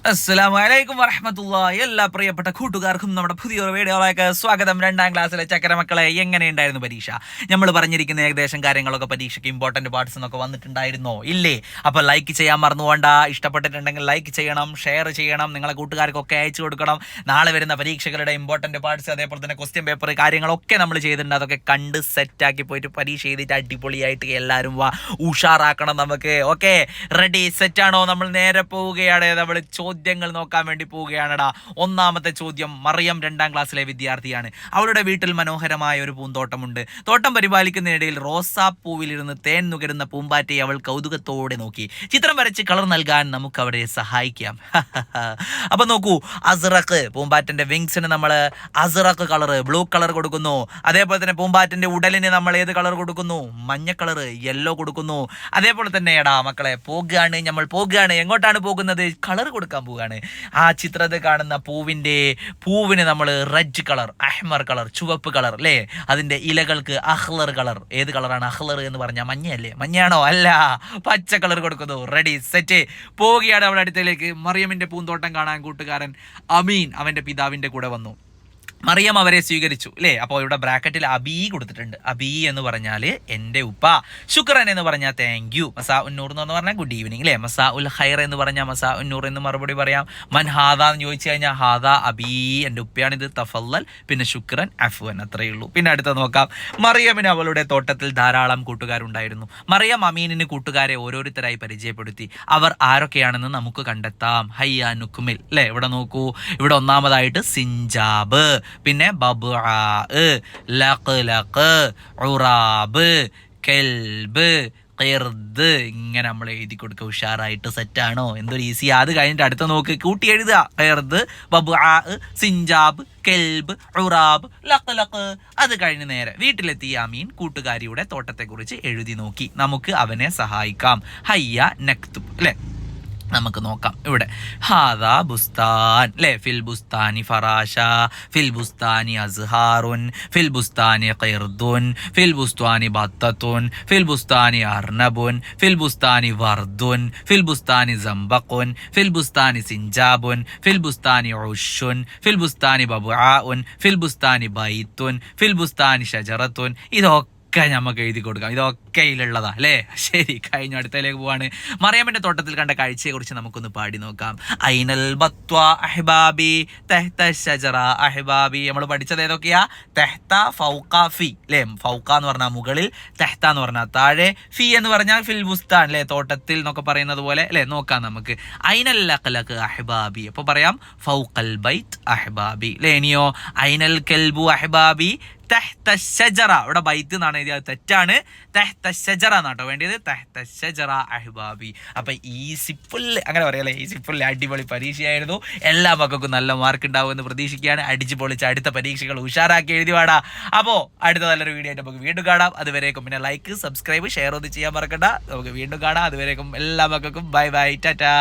അസ്സലാമു അലൈക്കും വറഹ്മത്തുള്ളാഹി. എല്ലാ പ്രിയപ്പെട്ട കൂട്ടുകാർക്കും നമ്മുടെ പുതിയൊരു വീഡിയോയിലേക്ക് സ്വാഗതം. 2ാം ക്ലാസ്സിലെ ചക്കരമക്കളെ, എങ്ങനെയുണ്ടായിരുന്നു പരീക്ഷ? നമ്മൾ പറഞ്ഞിരിക്കുന്ന ഏകദേശം കാര്യങ്ങളൊക്കെ പരീക്ഷയ്ക്ക് ഇമ്പോർട്ടൻറ്റ് പാർട്സ് എന്നൊക്കെ വന്നിട്ടുണ്ടായിരുന്നോ? ഇല്ലേ? അപ്പോൾ ലൈക്ക് ചെയ്യാൻ മറന്നുകൊണ്ട. ഇഷ്ടപ്പെട്ടിട്ടുണ്ടെങ്കിൽ ലൈക്ക് ചെയ്യണം, ഷെയർ ചെയ്യണം, നിങ്ങളെ കൂട്ടുകാർക്കൊക്കെ അയച്ചു കൊടുക്കണം. നാളെ വരുന്ന പരീക്ഷകളുടെ ഇമ്പോർട്ടൻറ്റ് പാർട്സ്, അതേപോലെ തന്നെ ക്വസ്റ്റ്യൻ പേപ്പർ കാര്യങ്ങളൊക്കെ നമ്മൾ ചെയ്തിട്ടുണ്ട്. അതൊക്കെ കണ്ട് സെറ്റാക്കി പോയിട്ട് പരീക്ഷ ചെയ്തിട്ട് അടിപൊളിയായിട്ട് എല്ലാവരും ഉഷാറാക്കണം നമുക്ക്. ഓക്കെ, റെഡി, സെറ്റാണോ? നമ്മൾ നേരെ പോവുകയാണ്. നമ്മൾ ചോദ്യങ്ങൾ നോക്കാൻ വേണ്ടി പോവുകയാണടാ. ഒന്നാമത്തെ ചോദ്യം, മറിയം 2ാം ക്ലാസ്സിലെ വിദ്യാർത്ഥിയാണ്. അവളുടെ വീട്ടിൽ മനോഹരമായ ഒരു പൂന്തോട്ടമുണ്ട്. തോട്ടം പരിപാലിക്കുന്നതിനിടയിൽ റോസാപ്പൂവിലിരുന്ന് തേൻ നുകരുന്ന പൂമ്പാറ്റയെ അവൾ കൗതുകത്തോടെ നോക്കി. ചിത്രം വരച്ച് കളർ നൽകാൻ നമുക്ക് അവരെ സഹായിക്കാം. അപ്പൊ നോക്കൂ, അസ്റഖ്, പൂമ്പാറ്റന്റെ വിങ്സിന് നമ്മൾ അസ്റഖ് കളർ, ബ്ലൂ കളർ കൊടുക്കുന്നു. അതേപോലെ തന്നെ പൂമ്പാറ്റന്റെ ഉടലിന് നമ്മൾ ഏത് കളർ കൊടുക്കുന്നു? മഞ്ഞ കളർ, യെല്ലോ കൊടുക്കുന്നു. അതേപോലെ തന്നെ എടാ മക്കളെ, നമ്മൾ പോകുകയാണ്. എങ്ങോട്ടാണ് പോകുന്നത്? കളർ കൊടുക്കാൻ പോവുകയാണ്. ആ ചിത്രത്തിൽ കാണുന്ന പൂവിന് നമ്മൾ റെഡ് കളർ, അഹ്മർ കളർ, ചുവപ്പ് കളർ അല്ലേ? അതിന്റെ ഇലകൾക്ക് അഹ്ലർ കളർ. ഏത് കളറാണ് അഹ്ലർ എന്ന് പറഞ്ഞാൽ? മഞ്ഞയല്ലേ? മഞ്ഞയാണോ? അല്ല, പച്ച കളർ കൊടുക്കുന്നു. റെഡി, സെറ്റ്, പോവുകയാണ് അവളുടെ അടുത്തേക്ക്. മറിയമിന്റെ പൂന്തോട്ടം കാണാൻ കൂട്ടുകാരൻ അമീൻ അവന്റെ പിതാവിന്റെ കൂടെ വന്നു. മറിയം അവരെ സ്വീകരിച്ചു അല്ലേ? അപ്പോൾ ഇവിടെ ബ്രാക്കറ്റിൽ അബീ കൊടുത്തിട്ടുണ്ട്. അബീ എന്ന് പറഞ്ഞാൽ എൻ്റെ ഉപ്പ, ശുക്രൻ എന്ന് പറഞ്ഞാൽ താങ്ക് യു, മസാ ഉന്നൂർ എന്ന് പറഞ്ഞാൽ ഗുഡ് ഈവനിങ് അല്ലേ? മസാ ഉൽ ഖൈർ എന്ന് പറഞ്ഞാൽ മസാ ഉന്നൂർ എന്ന് മറുപടി പറയാം. മൻ ഹാദ എന്ന് ചോദിച്ചു കഴിഞ്ഞാൽ ഹാദ അബീ, എൻ്റെ ഉപ്പയാണിത്, തഫല്ലൽ, പിന്നെ ശുക്രൻ, അഫ്വൻ, അത്രയേ ഉള്ളൂ. പിന്നെ അടുത്ത നോക്കാം. മറിയമിന് അവളുടെ തോട്ടത്തിൽ ധാരാളം കൂട്ടുകാരുണ്ടായിരുന്നു. മറിയം അമീനിന് കൂട്ടുകാരെ ഓരോരുത്തരായി പരിചയപ്പെടുത്തി. അവർ ആരൊക്കെയാണെന്ന് നമുക്ക് കണ്ടെത്താം. ഹയ്യ നുക്മിൽ അല്ലേ? ഇവിടെ നോക്കൂ, ഇവിടെ ഒന്നാമതായിട്ട് സിഞ്ചാബ്, പിന്നെ ബബ്ആ, ലഖ്ലഖ്, ഉറാബ്, കെൽബ്, ഖിർദ്. ഇങ്ങനെ നമ്മൾ എഴുതി കൊടുക്കുക. ഉഷാറായിട്ട് സെറ്റാണോ? എന്തൊരു ഈസി. അത് കഴിഞ്ഞിട്ട് അടുത്ത നോക്ക്, കൂട്ടി എഴുതുക. ഖിർദ്, ബബ്ആ, സിഞ്ചാബ്, കെൽബ്, ഉറാബ്, ലഖ്ലഖ്. അത് കഴിഞ്ഞ് നേരെ വീട്ടിലെത്തിയ അമീൻ കൂട്ടുകാരിയുടെ തോട്ടത്തെക്കുറിച്ച് എഴുതി നോക്കി. നമുക്ക് അവനെ സഹായിക്കാം. ഹയ്യ നക്തുബ് അല്ലേ? നമുക്ക് നോക്കാം. ഇവിടെ ഹാദാ ബുസ്താൻ അല്ലേ? ഫിൽ ബുസ്താനി ഫറാഷ, ഫിൽ ബുസ്താനി അസ്ഹാറുൻ, ഫിൽ ബുസ്താനി ഖിർദുൻ, ഫിൽ ബുസ്താനി ബത്തത്തുൻ, ഫിൽ ബുസ്താനി അർനബുൻ, ഫിൽ ബുസ്താനി വർദുൻ, ഫിൽ ബുസ്താനി സമ്പഖുൻ, ഫിൽ ബുസ്താനി സിഞ്ചാബുൻ, ഫിൽ ബുസ്താനി ഉഷുൻ, ഫിൽ ബുസ്താനി ബബ്ആഉൻ, ഫിൽ ബുസ്താനി ബൈത്തുൻ, ഫിൽ ബുസ്താനി ഷജറത്തുൻ. ഇതൊക്കെ നമുക്ക് എഴുതി കൊടുക്കാം. ഇതൊക്കെ ഇതിലുള്ളതാ അല്ലേ? ശരി, കഴിഞ്ഞ അടുത്തയിലേക്ക് പോവാണ്. മറിയമിന്റെ തോട്ടത്തിൽ കണ്ട കാഴ്ചയെ കുറിച്ച് നമുക്കൊന്ന് പാടി നോക്കാം. ഐനൽ ബത്വ അഹ്ബാബി തഹ്ത ഷജറ അഹ്ബാബി. നമ്മൾ പഠിച്ചത് ഏതൊക്കെയാ? തെഹ്ത, ഫൗക, ഫി അല്ലേ? ഫൗക എന്ന് പറഞ്ഞാൽ മുകളിൽ, തെഹ്ത എന്ന് പറഞ്ഞാൽ താഴെ, ഫി എന്ന് പറഞ്ഞാൽ ഫിൽ ബുസ്താൻ അല്ലേ? തോട്ടത്തിൽ എന്നൊക്കെ പറയുന്നത് പോലെ അല്ലേ? നോക്കാം നമുക്ക്. ഐനൽ ലഖ്ലഖ് അഹ്ബാബി. അപ്പോൾ പറയാം ഫൗഖൽ ബൈത്ത് അഹ്ബാബി അല്ലേ? ഇനിയോ ഐനൽ കൽബു അഹ്ബാബി തഹ്ത ഷജറ. ഇവിടെ ബൈത്ത് എന്നാണ് എഴുതിയത്, തെറ്റാണ്. തഹ്ത ഷജറ എന്നാട്ടോ വേണ്ടിയത്. തഹ്ത ഷജറ അഹ്ബാബി. അപ്പൊ ഈസി ഫുൾ, അങ്ങനെ പറയാല്ലേ? ഈസി ഫുൾ അടിപൊളി പരീക്ഷയായിരുന്നു. എല്ലാ മക്കൾക്കും നല്ല മാർക്ക് ഉണ്ടാവുമെന്ന് പ്രതീക്ഷിക്കുകയാണ്. അടിച്ചു പൊളിച്ച് അടുത്ത പരീക്ഷകൾ ഉഷാറാക്കി എഴുതി വാടാ. അപ്പോൾ അടുത്ത നല്ലൊരു വീഡിയോ ആയിട്ട് നമുക്ക് വീണ്ടും കാണാം. അതുവരേക്കും പിന്നെ ലൈക്ക്, സബ്സ്ക്രൈബ്, ഷെയർ ഒന്നും ചെയ്യാൻ മറക്കണ്ട. നമുക്ക് വീണ്ടും കാണാം. അതുവരേക്കും എല്ലാ മക്കൾക്കും ബൈ ബൈ, ടാറ്റാ.